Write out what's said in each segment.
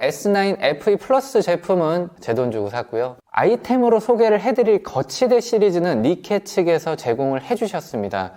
S9 FE 플러스 제품은 제 돈 주고 샀고요. 아이템으로 소개를 해드릴 거치대 시리즈는 니케 측에서 제공을 해주셨습니다.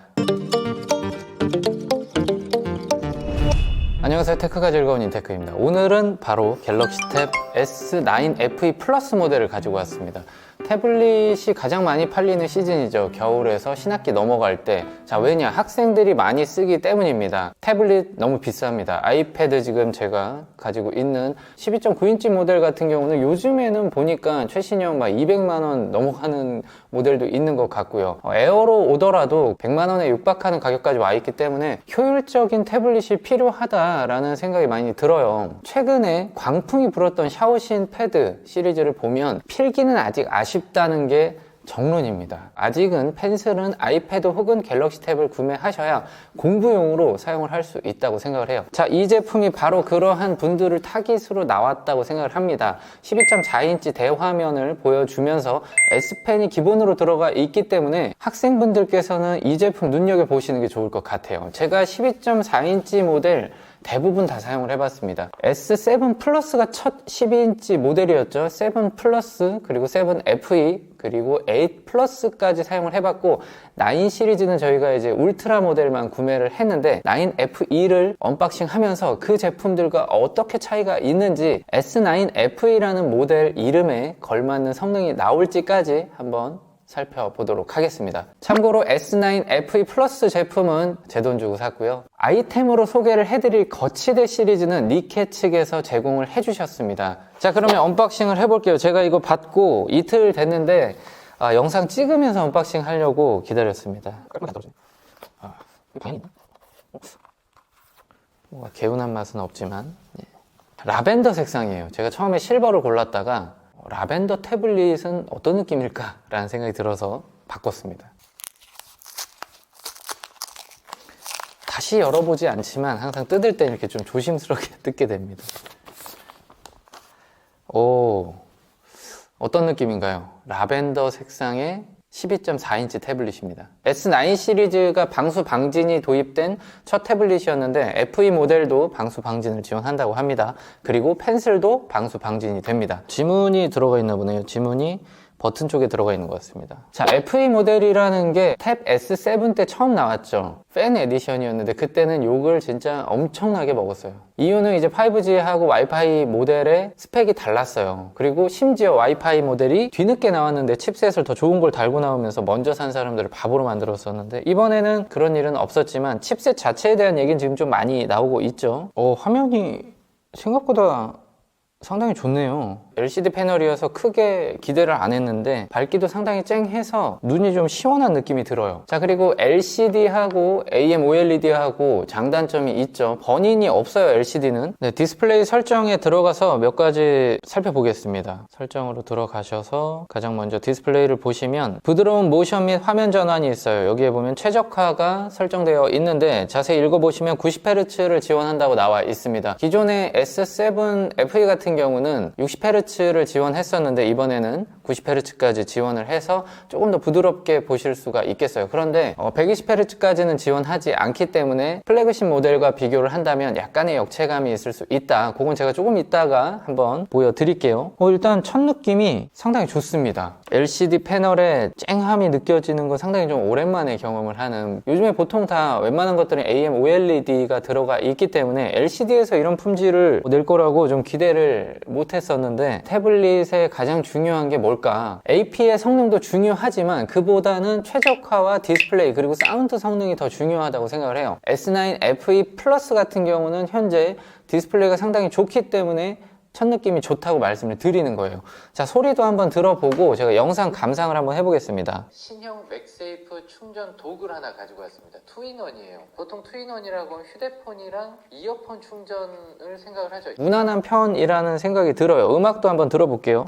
안녕하세요, 테크가 즐거운 인테크입니다. 오늘은 바로 갤럭시 탭 S9 FE 플러스 모델을 가지고 왔습니다. 태블릿이 가장 많이 팔리는 시즌이죠. 겨울에서 신학기 넘어갈 때. 자, 왜냐? 학생들이 많이 쓰기 때문입니다. 태블릿 너무 비쌉니다. 아이패드 지금 제가 가지고 있는 12.9인치 모델 같은 경우는 요즘에는 보니까 최신형 막 200만원 넘어가는 모델도 있는 것 같고요. 에어로 오더라도 100만원에 육박하는 가격까지 와 있기 때문에 효율적인 태블릿이 필요하다라는 생각이 많이 들어요. 최근에 광풍이 불었던 샤오신 패드 시리즈를 보면 필기는 아직 아쉽다는 게 정론입니다. 아직은 펜슬은 아이패드 혹은 갤럭시 탭을 구매하셔야 공부용으로 사용을 할 수 있다고 생각을 해요. 자, 이 제품이 바로 그러한 분들을 타깃으로 나왔다고 생각을 합니다. 12.4인치 대화면을 보여주면서 S펜이 기본으로 들어가 있기 때문에 학생분들께서는 이 제품 눈여겨보시는 게 좋을 것 같아요. 제가 12.4인치 모델 대부분 다 사용을 해봤습니다. S7 플러스가 첫 12인치 모델이었죠. 7 플러스, 그리고 7 FE, 그리고 8 플러스까지 사용을 해봤고, 9 시리즈는 저희가 이제 울트라 모델만 구매를 했는데 9 FE를 언박싱 하면서 그 제품들과 어떻게 차이가 있는지, S9 FE라는 모델 이름에 걸맞는 성능이 나올지까지 한번 살펴보도록 하겠습니다. 참고로 S9 FE 플러스 제품은 제 돈 주고 샀고요. 아이템으로 소개를 해드릴 거치대 시리즈는 니케 측에서 제공을 해주셨습니다. 자, 그러면 언박싱을 해볼게요. 제가 이거 받고 이틀 됐는데 영상 찍으면서 언박싱 하려고 기다렸습니다. 뭔가 개운한 맛은 없지만 라벤더 색상이에요. 제가 처음에 실버를 골랐다가 라벤더 태블릿은 어떤 느낌일까? 라는 생각이 들어서 바꿨습니다. 다시 열어보지 않지만 항상 뜯을 때 이렇게 좀 조심스럽게 뜯게 됩니다. 오, 어떤 느낌인가요? 라벤더 색상의 12.4인치 태블릿입니다. S9 시리즈가 방수 방진이 도입된 첫 태블릿이었는데 FE 모델도 방수 방진을 지원한다고 합니다. 그리고 펜슬도 방수 방진이 됩니다. 지문이 들어가 있나 보네요. 지문이 버튼 쪽에 들어가 있는 것 같습니다. 자, FE 모델이라는 게 탭 S7 때 처음 나왔죠. 팬 에디션이었는데 그때는 욕을 진짜 엄청나게 먹었어요. 이유는 이제 5G하고 와이파이 모델의 스펙이 달랐어요. 그리고 심지어 와이파이 모델이 뒤늦게 나왔는데 칩셋을 더 좋은 걸 달고 나오면서 먼저 산 사람들을 바보로 만들었었는데, 이번에는 그런 일은 없었지만 칩셋 자체에 대한 얘기는 지금 좀 많이 나오고 있죠. 화면이 생각보다 상당히 좋네요. LCD 패널이어서 크게 기대를 안 했는데 밝기도 상당히 쨍해서 눈이 좀 시원한 느낌이 들어요. 자, 그리고 LCD하고 AMOLED하고 장단점이 있죠. 버닝이 없어요, LCD는. 네, 디스플레이 설정에 들어가서 몇 가지 살펴보겠습니다. 설정으로 들어가셔서 가장 먼저 디스플레이를 보시면 부드러운 모션 및 화면 전환이 있어요. 여기에 보면 최적화가 설정되어 있는데 자세히 읽어보시면 90Hz를 지원한다고 나와 있습니다. 기존의 S7 FE 같은 경우는 60Hz를 지원했었는데 이번에는 90Hz까지 지원을 해서 조금 더 부드럽게 보실 수가 있겠어요. 그런데 120Hz까지는 지원하지 않기 때문에 플래그십 모델과 비교를 한다면 약간의 역체감이 있을 수 있다. 그건 제가 조금 이따가 한번 보여드릴게요. 일단 첫 느낌이 상당히 좋습니다. LCD 패널에 쨍함이 느껴지는 건 상당히 좀 오랜만에 경험을 하는, 요즘에 보통 다 웬만한 것들은 AMOLED가 들어가 있기 때문에 LCD에서 이런 품질을 낼 거라고 좀 기대를 못했었는데, 태블릿의 가장 중요한 게 뭘까? AP의 성능도 중요하지만 그보다는 최적화와 디스플레이 그리고 사운드 성능이 더 중요하다고 생각을 해요. S9 FE 플러스 같은 경우는 현재 디스플레이가 상당히 좋기 때문에 첫 느낌이 좋다고 말씀을 드리는 거예요. 자, 소리도 한번 들어보고 제가 영상 감상을 한번 해보겠습니다. 신형 맥세이프 충전 도구를 하나 가지고 왔습니다. 투인원이에요. 보통 투인원이라고 하면 휴대폰이랑 이어폰 충전을 생각을 하죠. 무난한 편이라는 생각이 들어요. 음악도 한번 들어볼게요.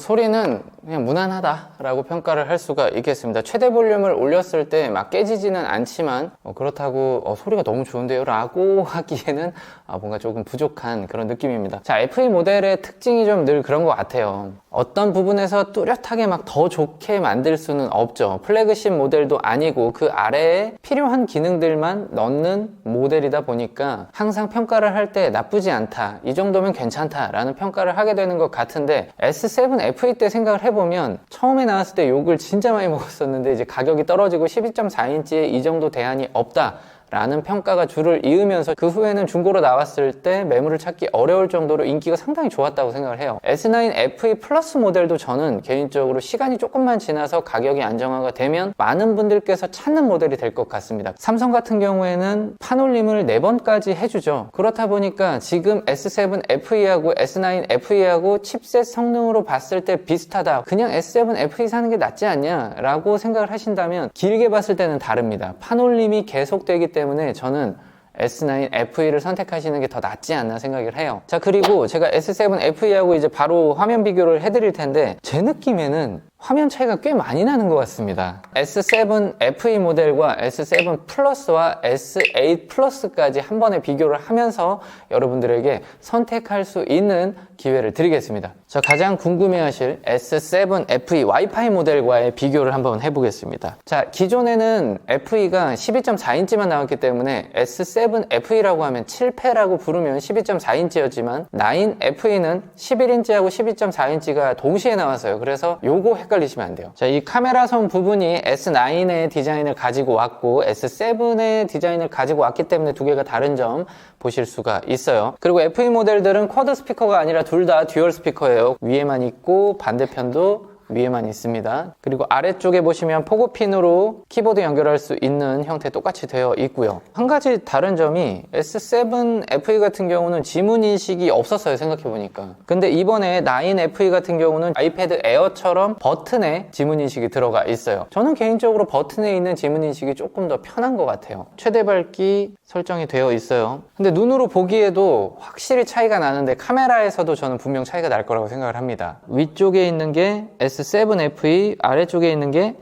소리는 그냥 무난하다라고 평가를 할 수가 있겠습니다. 최대 볼륨을 올렸을 때 막 깨지지는 않지만 그렇다고 소리가 너무 좋은데요 라고 하기에는 뭔가 조금 부족한 그런 느낌입니다. 자, FE 모델의 특징이 좀 늘 그런 것 같아요. 어떤 부분에서 뚜렷하게 막 더 좋게 만들 수는 없죠. 플래그십 모델도 아니고 그 아래에 필요한 기능들만 넣는 모델이다 보니까 항상 평가를 할 때 나쁘지 않다, 이 정도면 괜찮다 라는 평가를 하게 되는 것 같은데, S7 FE 때 생각을 해보면 처음에 나왔을 때 욕을 진짜 많이 먹었었는데 이제 가격이 떨어지고 12.4인치에 이 정도 대안이 없다 라는 평가가 줄을 이으면서 그 후에는 중고로 나왔을 때 매물을 찾기 어려울 정도로 인기가 상당히 좋았다고 생각을 해요. S9 FE 플러스 모델도 저는 개인적으로 시간이 조금만 지나서 가격이 안정화가 되면 많은 분들께서 찾는 모델이 될 것 같습니다. 삼성 같은 경우에는 판올림을 4번까지 해주죠. 그렇다 보니까 지금 S7 FE하고 S9 FE하고 칩셋 성능으로 봤을 때 비슷하다, 그냥 S7 FE 사는 게 낫지 않냐 라고 생각을 하신다면 길게 봤을 때는 다릅니다. 판올림이 계속되기 때문에 저는 S9 FE를 선택하시는 게 더 낫지 않나 생각을 해요. 자, 그리고 제가 S7 FE하고 이제 바로 화면 비교를 해드릴 텐데 제 느낌에는 화면 차이가 꽤 많이 나는 것 같습니다. S7 FE 모델과 S7 플러스와 S8 플러스까지 한 번에 비교를 하면서 여러분들에게 선택할 수 있는 기회를 드리겠습니다. 자, 가장 궁금해하실 S7 FE 와이파이 모델과의 비교를 한번 해보겠습니다. 자, 기존에는 FE가 12.4인치만 나왔기 때문에 S7 FE라고 하면 7패라고 부르면 12.4인치였지만 9 FE는 11인치하고 12.4인치가 동시에 나왔어요. 그래서 요거 헷갈리시면 안 돼요. 자, 이 카메라 선 부분이 S9의 디자인을 가지고 왔고 S7의 디자인을 가지고 왔기 때문에 두 개가 다른 점 보실 수가 있어요. 그리고 FE 모델들은 쿼드 스피커가 아니라 둘 다 듀얼 스피커예요. 위에만 있고 반대편도 위에만 있습니다. 그리고 아래쪽에 보시면 포고핀으로 키보드 연결할 수 있는 형태 똑같이 되어 있고요. 한 가지 다른 점이 S7 FE 같은 경우는 지문 인식이 없었어요, 생각해보니까. 근데 이번에 9 FE 같은 경우는 아이패드 에어처럼 버튼에 지문 인식이 들어가 있어요. 저는 개인적으로 버튼에 있는 지문 인식이 조금 더 편한 것 같아요. 최대 밝기 설정이 되어 있어요. 근데 눈으로 보기에도 확실히 차이가 나는데 카메라에서도 저는 분명 차이가 날 거라고 생각을 합니다. 위쪽에 있는 게 S7 FE, 아래쪽에 있는 게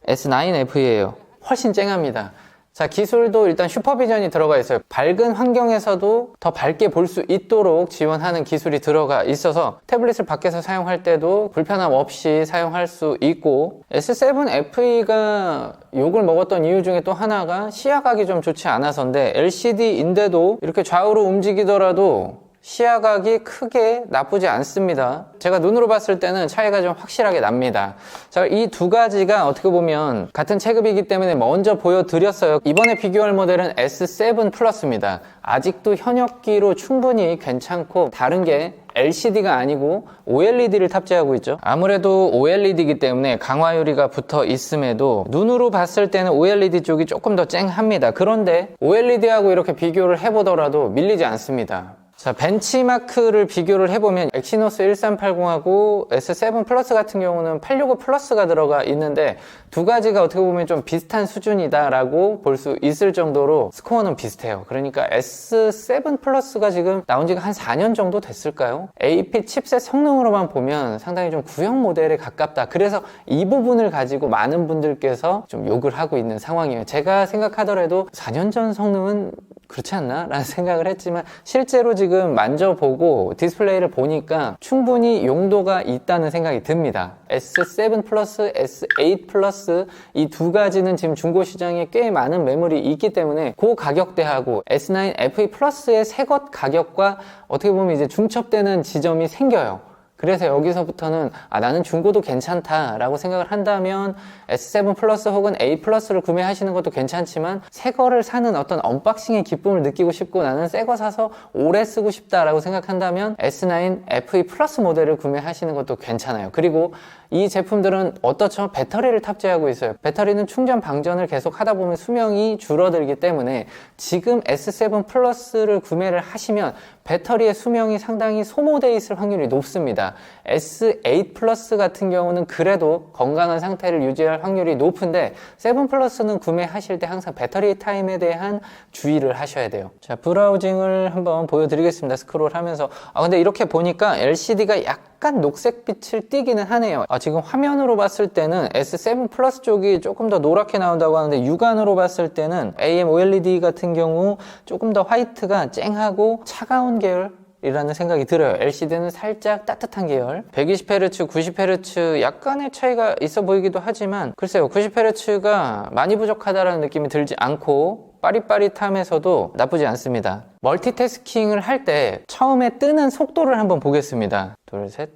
S9 FE예요. 훨씬 쨍합니다. 자, 기술도 일단 슈퍼비전이 들어가 있어요. 밝은 환경에서도 더 밝게 볼 수 있도록 지원하는 기술이 들어가 있어서 태블릿을 밖에서 사용할 때도 불편함 없이 사용할 수 있고, S7 FE가 욕을 먹었던 이유 중에 또 하나가 시야각이 좀 좋지 않아서인데, LCD인데도 이렇게 좌우로 움직이더라도 시야각이 크게 나쁘지 않습니다. 제가 눈으로 봤을 때는 차이가 좀 확실하게 납니다. 자, 이 두 가지가 어떻게 보면 같은 체급이기 때문에 먼저 보여드렸어요. 이번에 비교할 모델은 S7 플러스입니다. 아직도 현역기로 충분히 괜찮고, 다른 게 LCD가 아니고 OLED를 탑재하고 있죠. 아무래도 OLED이기 때문에 강화 유리가 붙어 있음에도 눈으로 봤을 때는 OLED 쪽이 조금 더 쨍합니다. 그런데 OLED하고 이렇게 비교를 해보더라도 밀리지 않습니다. 자, 벤치마크를 비교를 해보면 엑시노스 1380하고 S7 플러스 같은 경우는 865 플러스가 들어가 있는데 두 가지가 어떻게 보면 좀 비슷한 수준이다 라고 볼 수 있을 정도로 스코어는 비슷해요. 그러니까 S7 플러스가 지금 나온 지가 한 4년 정도 됐을까요? AP 칩셋 성능으로만 보면 상당히 좀 구형 모델에 가깝다. 그래서 이 부분을 가지고 많은 분들께서 좀 욕을 하고 있는 상황이에요. 제가 생각하더라도 4년 전 성능은 그렇지 않나? 라는 생각을 했지만 실제로 지금 만져보고 디스플레이를 보니까 충분히 용도가 있다는 생각이 듭니다. S7 플러스, S8 플러스 이 두 가지는 지금 중고시장에 꽤 많은 매물이 있기 때문에 그 가격대하고 S9 FE 플러스의 새것 가격과 어떻게 보면 이제 중첩되는 지점이 생겨요. 그래서 여기서부터는 나는 중고도 괜찮다 라고 생각을 한다면 S7 플러스 혹은 A 플러스를 구매하시는 것도 괜찮지만 새 거를 사는 어떤 언박싱의 기쁨을 느끼고 싶고 나는 새 거 사서 오래 쓰고 싶다 라고 생각한다면 S9 FE 플러스 모델을 구매하시는 것도 괜찮아요. 그리고 이 제품들은 어떻죠? 배터리를 탑재하고 있어요. 배터리는 충전 방전을 계속 하다 보면 수명이 줄어들기 때문에 지금 S7 플러스를 구매를 하시면 배터리의 수명이 상당히 소모되어 있을 확률이 높습니다. S8 플러스 같은 경우는 그래도 건강한 상태를 유지할 확률이 높은데 7 플러스는 구매하실 때 항상 배터리 타임에 대한 주의를 하셔야 돼요. 자, 브라우징을 한번 보여드리겠습니다. 스크롤 하면서. 근데 이렇게 보니까 LCD가 약간 약간 녹색빛을 띠기는 하네요. 지금 화면으로 봤을 때는 S7 플러스 쪽이 조금 더 노랗게 나온다고 하는데 육안으로 봤을 때는 AM OLED 같은 경우 조금 더 화이트가 쨍하고 차가운 계열 이라는 생각이 들어요. LCD는 살짝 따뜻한 계열. 120Hz, 90Hz 약간의 차이가 있어 보이기도 하지만 글쎄요, 90Hz가 많이 부족하다라는 느낌이 들지 않고 빠릿빠릿하면서도 나쁘지 않습니다. 멀티태스킹을 할 때 처음에 뜨는 속도를 한번 보겠습니다. 둘, 셋.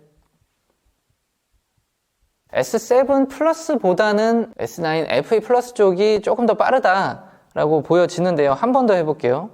S7 플러스보다는 S9 FE 플러스 쪽이 조금 더 빠르다라고 보여지는데요. 한 번 더 해볼게요.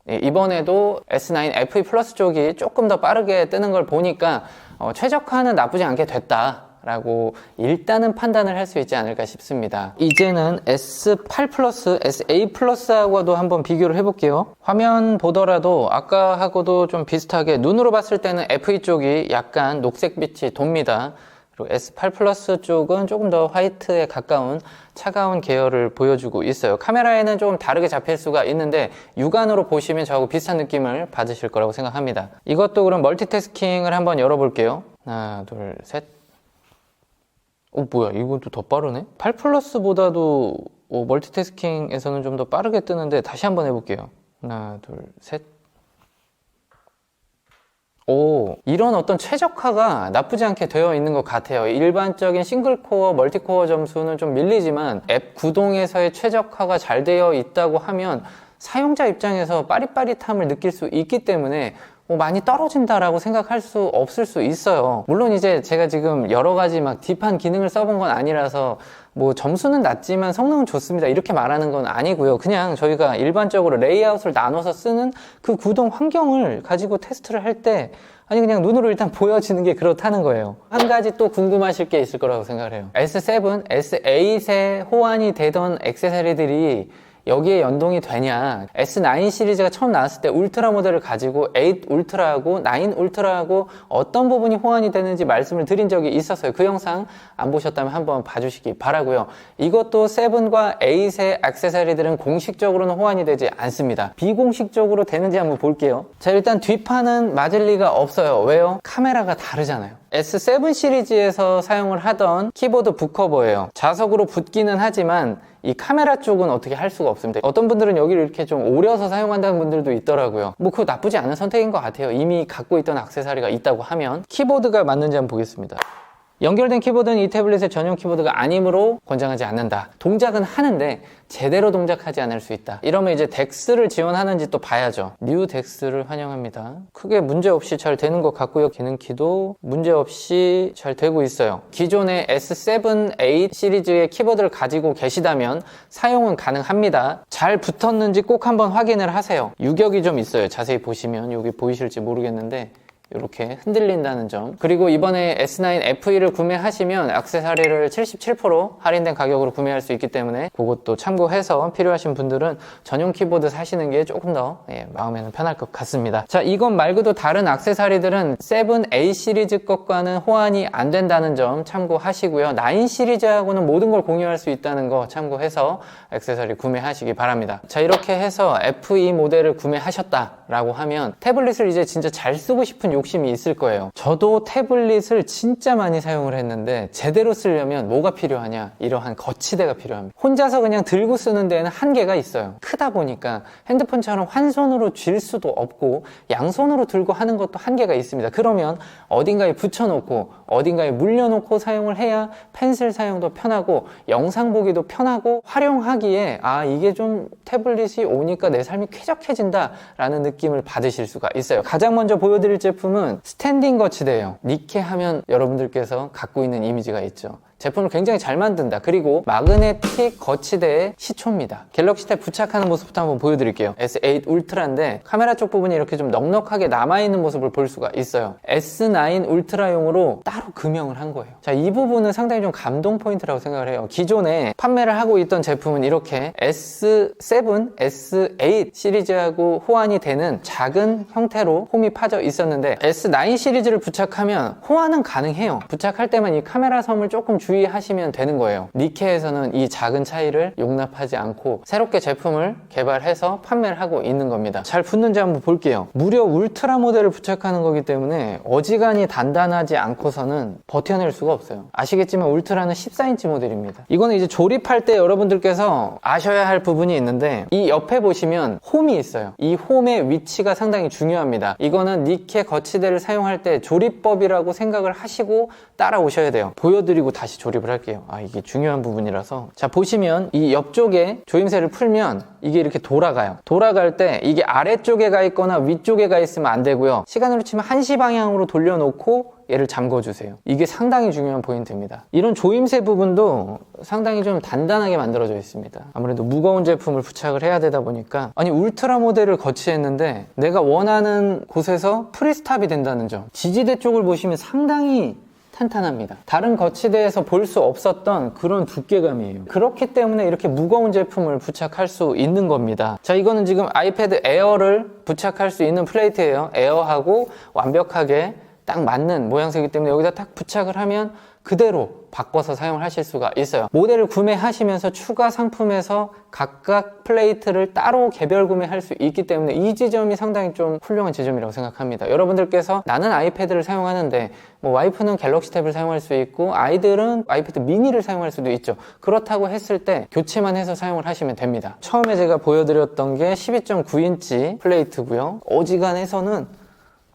이번에도 S9 FE 플러스 쪽이 조금 더 빠르게 뜨는 걸 보니까 최적화는 나쁘지 않게 됐다라고 일단은 판단을 할 수 있지 않을까 싶습니다. 이제는 S8 플러스, SA 플러스하고도 한번 비교를 해볼게요. 화면 보더라도 아까하고도 좀 비슷하게 눈으로 봤을 때는 FE 쪽이 약간 녹색빛이 돕니다. 그리고 S8 플러스 쪽은 조금 더 화이트에 가까운 차가운 계열을 보여주고 있어요. 카메라에는 조금 다르게 잡힐 수가 있는데 육안으로 보시면 저하고 비슷한 느낌을 받으실 거라고 생각합니다. 이것도 그럼 멀티태스킹을 한번 열어볼게요. 하나, 둘, 셋. 뭐야, 이것도 더 빠르네? 8 플러스보다도 멀티태스킹에서는 좀 더 빠르게 뜨는데 다시 한번 해볼게요. 하나, 둘, 셋. 이런 어떤 최적화가 나쁘지 않게 되어 있는 것 같아요. 일반적인 싱글코어, 멀티코어 점수는 좀 밀리지만 앱 구동에서의 최적화가 잘 되어 있다고 하면 사용자 입장에서 빠릿빠릿함을 느낄 수 있기 때문에 많이 떨어진다라고 생각할 수 없을 수 있어요. 물론 이제 제가 지금 여러 가지 막 딥한 기능을 써본 건 아니라서 점수는 낮지만 성능은 좋습니다 이렇게 말하는 건 아니고요. 그냥 저희가 일반적으로 레이아웃을 나눠서 쓰는 그 구동 환경을 가지고 테스트를 할 때 그냥 눈으로 일단 보여지는 게 그렇다는 거예요. 한 가지 또 궁금하실 게 있을 거라고 생각을 해요. S7, S8에 호환이 되던 액세서리들이 여기에 연동이 되냐. S9 시리즈가 처음 나왔을 때 울트라 모델을 가지고 8 울트라하고 9 울트라하고 어떤 부분이 호환이 되는지 말씀을 드린 적이 있었어요. 그 영상 안 보셨다면 한번 봐주시기 바라고요. 이것도 7과 8의 액세서리들은 공식적으로는 호환이 되지 않습니다. 비공식적으로 되는지 한번 볼게요. 자, 일단 뒷판은 맞을 리가 없어요. 왜요? 카메라가 다르잖아요. S7 시리즈에서 사용을 하던 키보드 북커버예요. 자석으로 붙기는 하지만 이 카메라 쪽은 어떻게 할 수가 없습니다. 어떤 분들은 여기를 이렇게 좀 오려서 사용한다는 분들도 있더라고요. 그거 나쁘지 않은 선택인 것 같아요. 이미 갖고 있던 액세서리가 있다고 하면. 키보드가 맞는지 한번 보겠습니다. 연결된 키보드는 이 태블릿의 전용 키보드가 아니므로 권장하지 않는다. 동작은 하는데 제대로 동작하지 않을 수 있다. 이러면 이제 덱스를 지원하는지 또 봐야죠. 뉴 덱스를 환영합니다. 크게 문제없이 잘 되는 것 같고요. 기능키도 문제없이 잘 되고 있어요. 기존의 S7, 8 시리즈의 키보드를 가지고 계시다면 사용은 가능합니다. 잘 붙었는지 꼭 한번 확인을 하세요. 유격이 좀 있어요. 자세히 보시면 여기 보이실지 모르겠는데 이렇게 흔들린다는 점. 그리고 이번에 S9 FE를 구매하시면 액세서리를 77% 할인된 가격으로 구매할 수 있기 때문에 그것도 참고해서 필요하신 분들은 전용 키보드 사시는 게 조금 더 마음에는 편할 것 같습니다. 자, 이것 말고도 다른 액세서리들은 7, 8 시리즈 것과는 호환이 안 된다는 점 참고하시고요. 9 시리즈하고는 모든 걸 공유할 수 있다는 거 참고해서 액세서리 구매하시기 바랍니다. 자, 이렇게 해서 FE 모델을 구매하셨다라고 하면 태블릿을 이제 진짜 잘 쓰고 싶은 욕심이 있을 거예요. 저도 태블릿을 진짜 많이 사용을 했는데 제대로 쓰려면 뭐가 필요하냐? 이러한 거치대가 필요합니다. 혼자서 그냥 들고 쓰는 데에는 한계가 있어요. 크다 보니까 핸드폰처럼 한 손으로 쥘 수도 없고 양손으로 들고 하는 것도 한계가 있습니다. 그러면 어딘가에 붙여놓고 어딘가에 물려놓고 사용을 해야 펜슬 사용도 편하고 영상 보기도 편하고 활용하기에 이게 좀 태블릿이 오니까 내 삶이 쾌적해진다 라는 느낌을 받으실 수가 있어요. 가장 먼저 보여드릴 제품은 스탠딩 거치대예요. 니케 하면 여러분들께서 갖고 있는 이미지가 있죠. 제품을 굉장히 잘 만든다. 그리고 마그네틱 거치대의 시초입니다. 갤럭시 탭 부착하는 모습부터 한번 보여드릴게요. S8 울트라인데 카메라 쪽 부분이 이렇게 좀 넉넉하게 남아있는 모습을 볼 수가 있어요. S9 울트라용으로 따로 금형을 한 거예요. 자, 이 부분은 상당히 좀 감동 포인트라고 생각을 해요. 기존에 판매를 하고 있던 제품은 이렇게 S7, S8 시리즈하고 호환이 되는 작은 형태로 홈이 파져 있었는데 S9 시리즈를 부착하면 호환은 가능해요. 부착할 때만 이 카메라 섬을 조금 주의하시면 되는 거예요. 니케에서는 이 작은 차이를 용납하지 않고 새롭게 제품을 개발해서 판매를 하고 있는 겁니다. 잘 붙는지 한번 볼게요. 무려 울트라 모델을 부착하는 거기 때문에 어지간히 단단하지 않고서는 버텨낼 수가 없어요. 아시겠지만 울트라는 14인치 모델입니다. 이거는 이제 조립할 때 여러분들께서 아셔야 할 부분이 있는데, 이 옆에 보시면 홈이 있어요. 이 홈의 위치가 상당히 중요합니다. 이거는 니케 거치대를 사용할 때 조립법이라고 생각을 하시고 따라오셔야 돼요. 보여드리고 다시 조립을 할게요. 이게 중요한 부분이라서. 자, 보시면 이 옆쪽에 조임새를 풀면 이게 이렇게 돌아가요. 돌아갈 때 이게 아래쪽에 가 있거나 위쪽에 가 있으면 안 되고요. 시간으로 치면 1시 방향으로 돌려놓고 얘를 잠궈주세요. 이게 상당히 중요한 포인트입니다. 이런 조임새 부분도 상당히 좀 단단하게 만들어져 있습니다. 아무래도 무거운 제품을 부착을 해야 되다 보니까, 아니 울트라 모델을 거치했는데 내가 원하는 곳에서 프리스탑이 된다는 점. 지지대 쪽을 보시면 상당히 탄탄합니다. 다른 거치대에서 볼 수 없었던 그런 두께감이에요. 그렇기 때문에 이렇게 무거운 제품을 부착할 수 있는 겁니다. 자, 이거는 지금 아이패드 에어를 부착할 수 있는 플레이트예요. 에어하고 완벽하게 딱 맞는 모양새이기 때문에 여기다 딱 부착을 하면 그대로 바꿔서 사용을 하실 수가 있어요. 모델을 구매하시면서 추가 상품에서 각각 플레이트를 따로 개별 구매할 수 있기 때문에 이 지점이 상당히 좀 훌륭한 지점이라고 생각합니다. 여러분들께서 나는 아이패드를 사용하는데 와이프는 갤럭시 탭을 사용할 수 있고 아이들은 아이패드 미니를 사용할 수도 있죠. 그렇다고 했을 때 교체만 해서 사용을 하시면 됩니다. 처음에 제가 보여드렸던 게 12.9인치 플레이트고요. 어지간해서는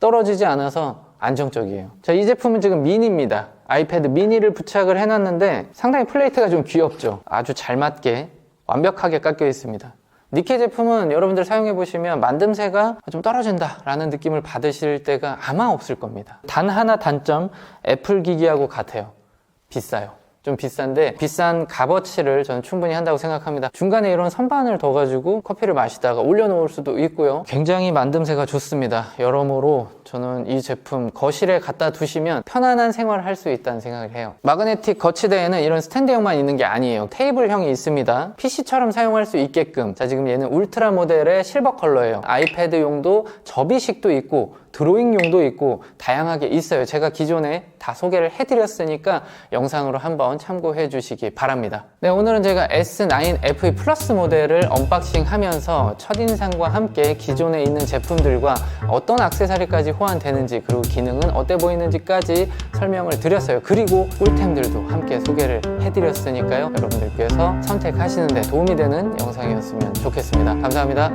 떨어지지 않아서 안정적이에요. 자, 이 제품은 지금 미니입니다. 아이패드 미니를 부착을 해놨는데 상당히 플레이트가 좀 귀엽죠. 아주 잘 맞게 완벽하게 깎여 있습니다. 니케 제품은 여러분들 사용해보시면 만듦새가 좀 떨어진다 라는 느낌을 받으실 때가 아마 없을 겁니다. 단 하나 단점, 애플 기기하고 같아요. 비싸요. 좀 비싼데 비싼 값어치를 저는 충분히 한다고 생각합니다. 중간에 이런 선반을 더 가지고 커피를 마시다가 올려놓을 수도 있고요. 굉장히 만듦새가 좋습니다. 여러모로 저는 이 제품 거실에 갖다 두시면 편안한 생활을 할 수 있다는 생각을 해요. 마그네틱 거치대에는 이런 스탠드형만 있는 게 아니에요. 테이블형이 있습니다. PC처럼 사용할 수 있게끔. 자, 지금 얘는 울트라 모델의 실버 컬러예요. 아이패드용도 접이식도 있고 드로잉용도 있고 다양하게 있어요. 제가 기존에 다 소개를 해드렸으니까 영상으로 한번 참고해 주시기 바랍니다. 네, 오늘은 제가 S9 FE 플러스 모델을 언박싱 하면서 첫인상과 함께 기존에 있는 제품들과 어떤 액세서리까지 호환되는지, 그리고 기능은 어때 보이는지까지 설명을 드렸어요. 그리고 꿀템들도 함께 소개를 해드렸으니까요. 여러분들께서 선택하시는 데 도움이 되는 영상이었으면 좋겠습니다. 감사합니다.